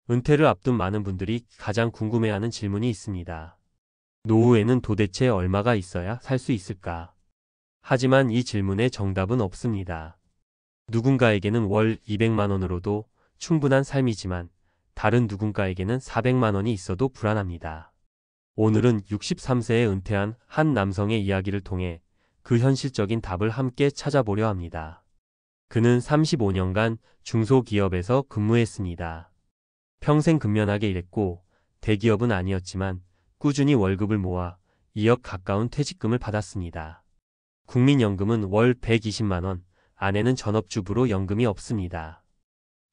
은퇴를 앞둔 많은 분들이 가장 궁금해하는 질문이 있습니다. 노후에는 도대체 얼마가 있어야 살 수 있을까? 하지만 이 질문에 정답은 없습니다. 누군가에게는 월 200만 원으로도 충분한 삶이지만 다른 누군가에게는 400만 원이 있어도 불안합니다. 오늘은 63세에 은퇴한 한 남성의 이야기를 통해 그 현실적인 답을 함께 찾아보려 합니다. 그는 35년간 중소기업에서 근무했습니다. 평생 근면하게 일했고 대기업은 아니었지만 꾸준히 월급을 모아 2억 가까운 퇴직금을 받았습니다. 국민연금은 월 120만 원, 아내는 전업주부로 연금이 없습니다.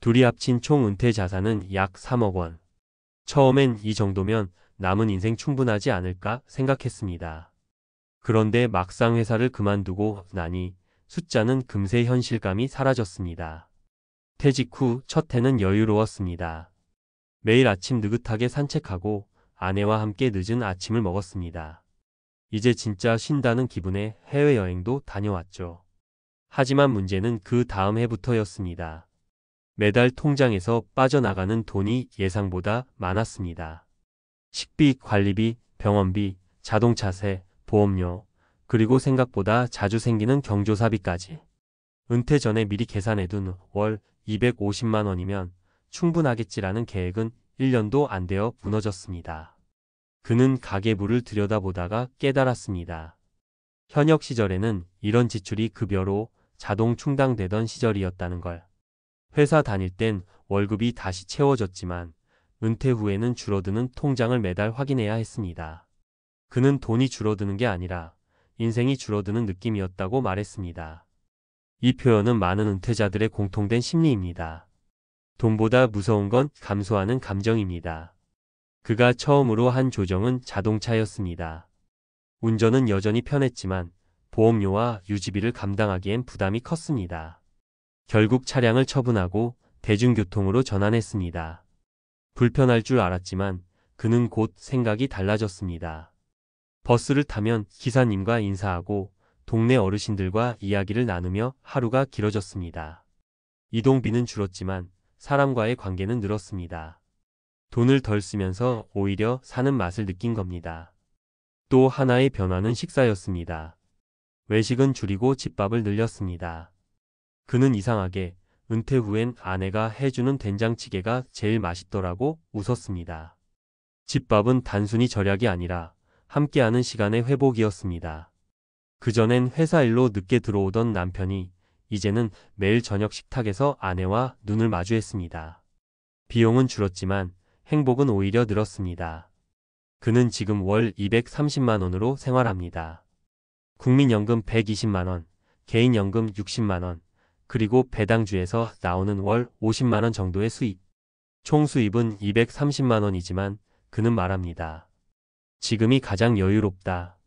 둘이 합친 총 은퇴 자산은 약 3억 원. 처음엔 이 정도면 남은 인생 충분하지 않을까 생각했습니다. 그런데 막상 회사를 그만두고 나니 숫자는 금세 현실감이 사라졌습니다. 퇴직 후 첫 해는 여유로웠습니다. 매일 아침 느긋하게 산책하고 아내와 함께 늦은 아침을 먹었습니다. 이제 진짜 쉰다는 기분에 해외여행도 다녀왔죠. 하지만 문제는 그 다음 해부터였습니다. 매달 통장에서 빠져나가는 돈이 예상보다 많았습니다. 식비, 관리비, 병원비, 자동차세, 보험료, 그리고 생각보다 자주 생기는 경조사비까지. 은퇴 전에 미리 계산해둔 월 250만 원이면 충분하겠지라는 계획은 1년도 안 되어 무너졌습니다. 그는 가계부를 들여다보다가 깨달았습니다. 현역 시절에는 이런 지출이 급여로 자동 충당되던 시절이었다는 걸. 회사 다닐 땐 월급이 다시 채워졌지만 은퇴 후에는 줄어드는 통장을 매달 확인해야 했습니다. 그는 돈이 줄어드는 게 아니라 인생이 줄어드는 느낌이었다고 말했습니다. 이 표현은 많은 은퇴자들의 공통된 심리입니다. 돈보다 무서운 건 감소하는 감정입니다. 그가 처음으로 한 조정은 자동차였습니다. 운전은 여전히 편했지만 보험료와 유지비를 감당하기엔 부담이 컸습니다. 결국 차량을 처분하고 대중교통으로 전환했습니다. 불편할 줄 알았지만 그는 곧 생각이 달라졌습니다. 버스를 타면 기사님과 인사하고 동네 어르신들과 이야기를 나누며 하루가 길어졌습니다. 이동비는 줄었지만 사람과의 관계는 늘었습니다. 돈을 덜 쓰면서 오히려 사는 맛을 느낀 겁니다. 또 하나의 변화는 식사였습니다. 외식은 줄이고 집밥을 늘렸습니다. 그는 이상하게 은퇴 후엔 아내가 해주는 된장찌개가 제일 맛있더라고 웃었습니다. 집밥은 단순히 절약이 아니라 함께하는 시간의 회복이었습니다. 그전엔 회사 일로 늦게 들어오던 남편이 이제는 매일 저녁 식탁에서 아내와 눈을 마주했습니다. 비용은 줄었지만 행복은 오히려 늘었습니다. 그는 지금 월 230만 원으로 생활합니다. 국민연금 120만 원, 개인연금 60만 원, 그리고 배당주에서 나오는 월 50만 원 정도의 수입. 총 수입은 230만 원이지만 그는 말합니다. 지금이 가장 여유롭다.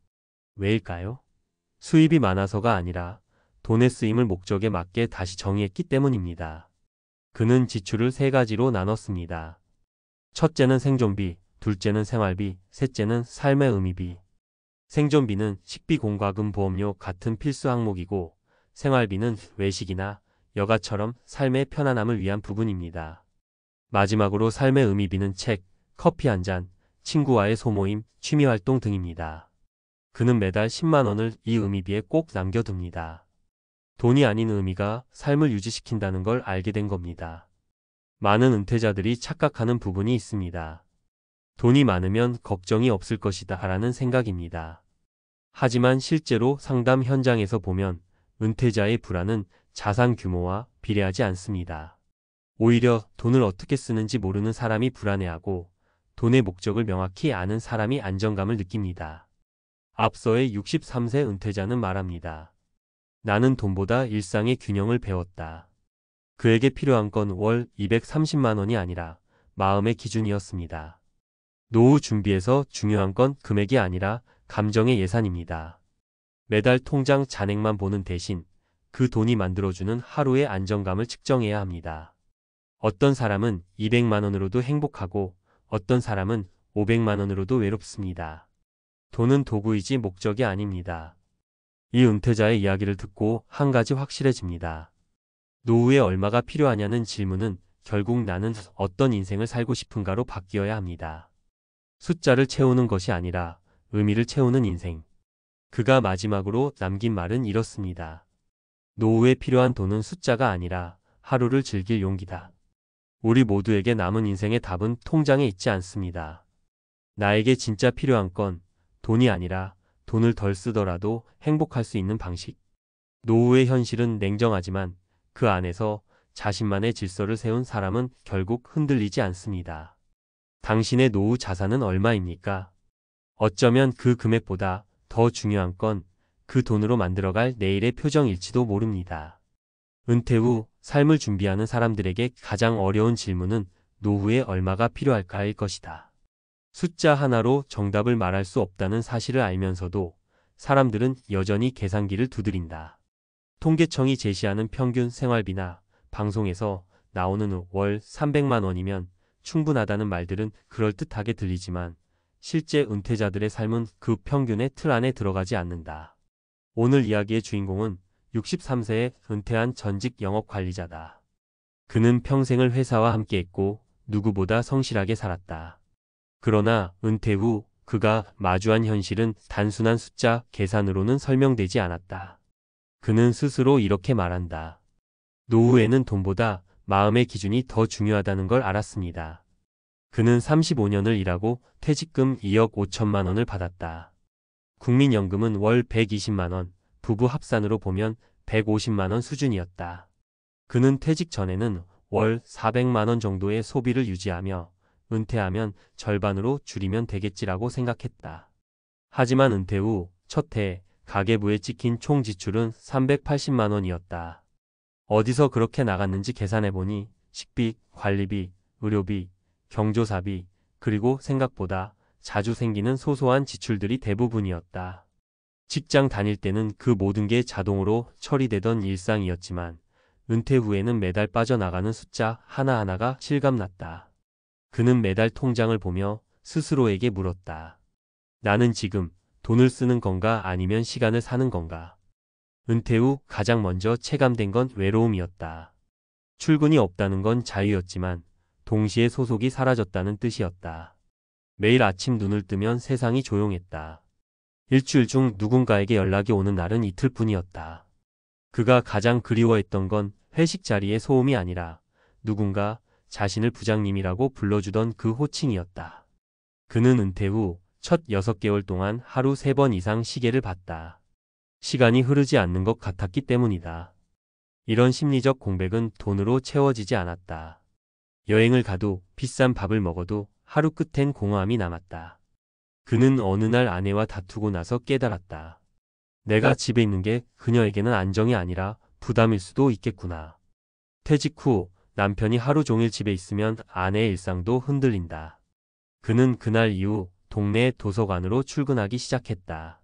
왜일까요? 수입이 많아서가 아니라 돈의 쓰임을 목적에 맞게 다시 정의했기 때문입니다. 그는 지출을 세 가지로 나눴습니다. 첫째는 생존비, 둘째는 생활비, 셋째는 삶의 의미비. 생존비는 식비, 공과금, 보험료 같은 필수 항목이고 생활비는 외식이나 여가처럼 삶의 편안함을 위한 부분입니다. 마지막으로 삶의 의미비는 책, 커피 한 잔, 친구와의 소모임, 취미활동 등입니다. 그는 매달 10만 원을 이 의미비에 꼭 남겨둡니다. 돈이 아닌 의미가 삶을 유지시킨다는 걸 알게 된 겁니다. 많은 은퇴자들이 착각하는 부분이 있습니다. 돈이 많으면 걱정이 없을 것이다 라는 생각입니다. 하지만 실제로 상담 현장에서 보면 은퇴자의 불안은 자산 규모와 비례하지 않습니다. 오히려 돈을 어떻게 쓰는지 모르는 사람이 불안해하고 돈의 목적을 명확히 아는 사람이 안정감을 느낍니다. 앞서의 63세 은퇴자는 말합니다. 나는 돈보다 일상의 균형을 배웠다. 그에게 필요한 건 월 230만 원이 아니라 마음의 기준이었습니다. 노후 준비에서 중요한 건 금액이 아니라 감정의 예산입니다. 매달 통장 잔액만 보는 대신 그 돈이 만들어주는 하루의 안정감을 측정해야 합니다. 어떤 사람은 200만 원으로도 행복하고 어떤 사람은 500만 원으로도 외롭습니다. 돈은 도구이지 목적이 아닙니다. 이 은퇴자의 이야기를 듣고 한 가지 확실해집니다. 노후에 얼마가 필요하냐는 질문은 결국 나는 어떤 인생을 살고 싶은가로 바뀌어야 합니다. 숫자를 채우는 것이 아니라 의미를 채우는 인생. 그가 마지막으로 남긴 말은 이렇습니다. 노후에 필요한 돈은 숫자가 아니라 하루를 즐길 용기다. 우리 모두에게 남은 인생의 답은 통장에 있지 않습니다. 나에게 진짜 필요한 건 돈이 아니라 돈을 덜 쓰더라도 행복할 수 있는 방식. 노후의 현실은 냉정하지만 그 안에서 자신만의 질서를 세운 사람은 결국 흔들리지 않습니다. 당신의 노후 자산은 얼마입니까? 어쩌면 그 금액보다 더 중요한 건 그 돈으로 만들어갈 내일의 표정일지도 모릅니다. 은퇴 후 삶을 준비하는 사람들에게 가장 어려운 질문은 노후에 얼마가 필요할까일 것이다. 숫자 하나로 정답을 말할 수 없다는 사실을 알면서도 사람들은 여전히 계산기를 두드린다. 통계청이 제시하는 평균 생활비나 방송에서 나오는 월 300만 원이면 충분하다는 말들은 그럴듯하게 들리지만 실제 은퇴자들의 삶은 그 평균의 틀 안에 들어가지 않는다. 오늘 이야기의 주인공은 63세에 은퇴한 전직 영업관리자다. 그는 평생을 회사와 함께했고 누구보다 성실하게 살았다. 그러나 은퇴 후 그가 마주한 현실은 단순한 숫자 계산으로는 설명되지 않았다. 그는 스스로 이렇게 말한다. 노후에는 돈보다 마음의 기준이 더 중요하다는 걸 알았습니다. 그는 35년을 일하고 퇴직금 2억 5천만 원을 받았다. 국민연금은 월 120만 원, 부부 합산으로 보면 150만 원 수준이었다. 그는 퇴직 전에는 월 400만 원 정도의 소비를 유지하며 은퇴하면 절반으로 줄이면 되겠지라고 생각했다. 하지만 은퇴 후 첫 해 가계부에 찍힌 총 지출은 380만 원이었다. 어디서 그렇게 나갔는지 계산해보니 식비, 관리비, 의료비, 경조사비, 그리고 생각보다 자주 생기는 소소한 지출들이 대부분이었다. 직장 다닐 때는 그 모든 게 자동으로 처리되던 일상이었지만 은퇴 후에는 매달 빠져나가는 숫자 하나하나가 실감났다. 그는 매달 통장을 보며 스스로에게 물었다. 나는 지금 돈을 쓰는 건가 아니면 시간을 사는 건가? 은퇴 후 가장 먼저 체감된 건 외로움이었다. 출근이 없다는 건 자유였지만 동시에 소속이 사라졌다는 뜻이었다. 매일 아침 눈을 뜨면 세상이 조용했다. 일주일 중 누군가에게 연락이 오는 날은 이틀뿐이었다. 그가 가장 그리워했던 건 회식 자리의 소음이 아니라 누군가 자신을 부장님이라고 불러주던 그 호칭이었다. 그는 은퇴 후 첫 6개월 동안 하루 3번 이상 시계를 봤다. 시간이 흐르지 않는 것 같았기 때문이다. 이런 심리적 공백은 돈으로 채워지지 않았다. 여행을 가도 비싼 밥을 먹어도 하루 끝엔 공허함이 남았다. 그는 어느 날 아내와 다투고 나서 깨달았다. 내가 집에 있는 게 그녀에게는 안정이 아니라 부담일 수도 있겠구나. 퇴직 후 남편이 하루 종일 집에 있으면 아내의 일상도 흔들린다. 그는 그날 이후 동네 도서관으로 출근하기 시작했다.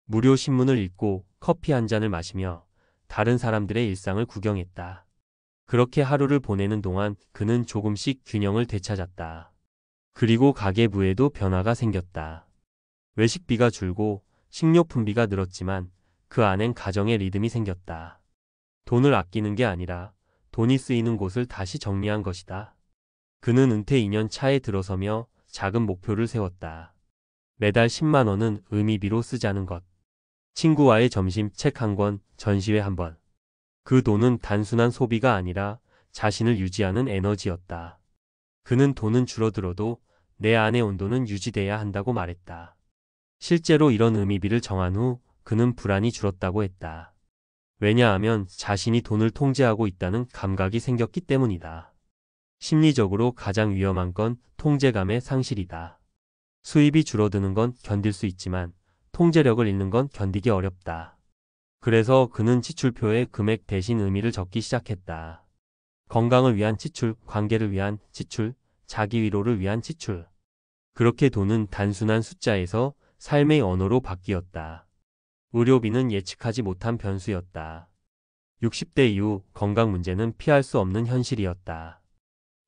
무료 신문을 읽고 커피 한 잔을 마시며 다른 사람들의 일상을 구경했다. 그렇게 하루를 보내는 동안 그는 조금씩 균형을 되찾았다. 그리고 가계부에도 변화가 생겼다. 외식비가 줄고 식료품비가 늘었지만 그 안엔 가정의 리듬이 생겼다. 돈을 아끼는 게 아니라 돈이 쓰이는 곳을 다시 정리한 것이다. 그는 은퇴 2년 차에 들어서며 작은 목표를 세웠다. 매달 10만 원은 의미비로 쓰자는 것. 친구와의 점심, 책 한 권, 전시회 한 번. 그 돈은 단순한 소비가 아니라 자신을 유지하는 에너지였다. 그는 돈은 줄어들어도 내 안의 온도는 유지돼야 한다고 말했다. 실제로 이런 의미비를 정한 후 그는 불안이 줄었다고 했다. 왜냐하면 자신이 돈을 통제하고 있다는 감각이 생겼기 때문이다. 심리적으로 가장 위험한 건 통제감의 상실이다. 수입이 줄어드는 건 견딜 수 있지만 통제력을 잃는 건 견디기 어렵다. 그래서 그는 지출표에 금액 대신 의미를 적기 시작했다. 건강을 위한 지출, 관계를 위한 지출, 자기 위로를 위한 지출. 그렇게 돈은 단순한 숫자에서 삶의 언어로 바뀌었다. 의료비는 예측하지 못한 변수였다. 60대 이후 건강 문제는 피할 수 없는 현실이었다.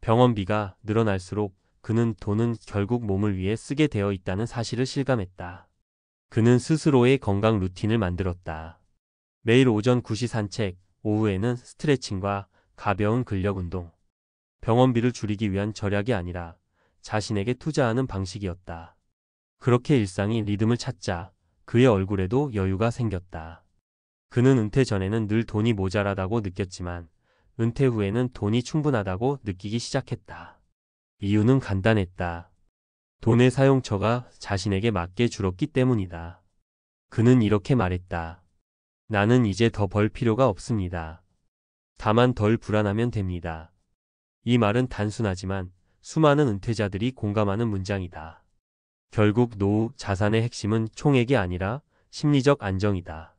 병원비가 늘어날수록 그는 돈은 결국 몸을 위해 쓰게 되어 있다는 사실을 실감했다. 그는 스스로의 건강 루틴을 만들었다. 매일 오전 9시 산책, 오후에는 스트레칭과 가벼운 근력 운동. 병원비를 줄이기 위한 절약이 아니라 자신에게 투자하는 방식이었다. 그렇게 일상이 리듬을 찾자 그의 얼굴에도 여유가 생겼다. 그는 은퇴 전에는 늘 돈이 모자라다고 느꼈지만 은퇴 후에는 돈이 충분하다고 느끼기 시작했다. 이유는 간단했다. 돈의 사용처가 자신에게 맞게 줄었기 때문이다. 그는 이렇게 말했다. 나는 이제 더 벌 필요가 없습니다. 다만 덜 불안하면 됩니다. 이 말은 단순하지만 수많은 은퇴자들이 공감하는 문장이다. 결국 노후 자산의 핵심은 총액이 아니라 심리적 안정이다.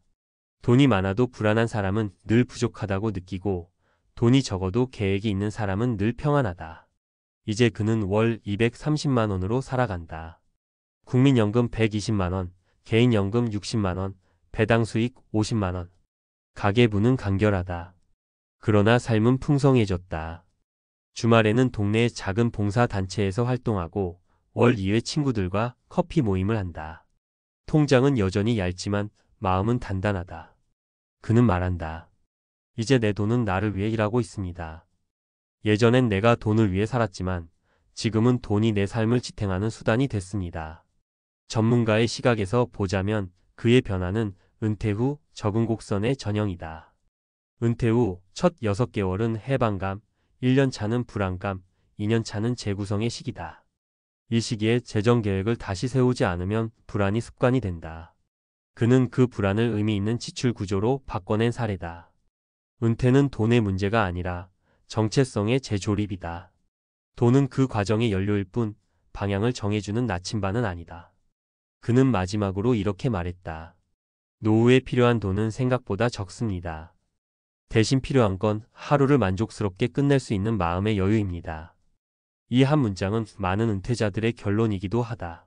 돈이 많아도 불안한 사람은 늘 부족하다고 느끼고 돈이 적어도 계획이 있는 사람은 늘 평안하다. 이제 그는 월 230만 원으로 살아간다. 국민연금 120만 원, 개인연금 60만 원, 배당 수익 50만 원. 가계부는 간결하다. 그러나 삶은 풍성해졌다. 주말에는 동네의 작은 봉사단체에서 활동하고 월 2회 친구들과 커피 모임을 한다. 통장은 여전히 얇지만 마음은 단단하다. 그는 말한다. 이제 내 돈은 나를 위해 일하고 있습니다. 예전엔 내가 돈을 위해 살았지만 지금은 돈이 내 삶을 지탱하는 수단이 됐습니다. 전문가의 시각에서 보자면 그의 변화는 은퇴 후 적응 곡선의 전형이다. 은퇴 후 첫 6개월은 해방감, 1년 차는 불안감, 2년 차는 재구성의 시기다. 이 시기에 재정 계획을 다시 세우지 않으면 불안이 습관이 된다. 그는 그 불안을 의미 있는 지출 구조로 바꿔낸 사례다. 은퇴는 돈의 문제가 아니라 정체성의 재조립이다. 돈은 그 과정의 연료일 뿐 방향을 정해주는 나침반은 아니다. 그는 마지막으로 이렇게 말했다. 노후에 필요한 돈은 생각보다 적습니다. 대신 필요한 건 하루를 만족스럽게 끝낼 수 있는 마음의 여유입니다. 이 한 문장은 많은 은퇴자들의 결론이기도 하다.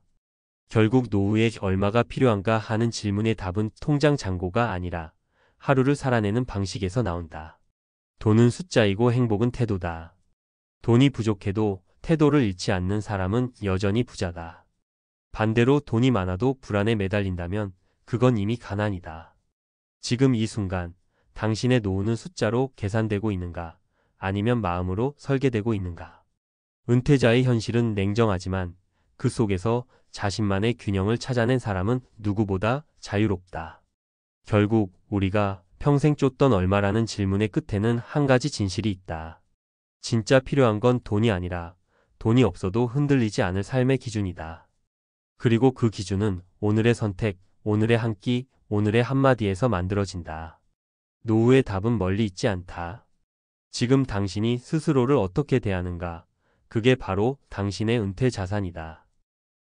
결국 노후에 얼마가 필요한가 하는 질문의 답은 통장 잔고가 아니라 하루를 살아내는 방식에서 나온다. 돈은 숫자이고 행복은 태도다. 돈이 부족해도 태도를 잃지 않는 사람은 여전히 부자다. 반대로 돈이 많아도 불안에 매달린다면 그건 이미 가난이다. 지금 이 순간 당신의 노후는 숫자로 계산되고 있는가 아니면 마음으로 설계되고 있는가. 은퇴자의 현실은 냉정하지만 그 속에서 자신만의 균형을 찾아낸 사람은 누구보다 자유롭다. 결국 우리가 평생 쫓던 얼마라는 질문의 끝에는 한 가지 진실이 있다. 진짜 필요한 건 돈이 아니라 돈이 없어도 흔들리지 않을 삶의 기준이다. 그리고 그 기준은 오늘의 선택, 오늘의 한 끼, 오늘의 한마디에서 만들어진다. 노후의 답은 멀리 있지 않다. 지금 당신이 스스로를 어떻게 대하는가, 그게 바로 당신의 은퇴 자산이다.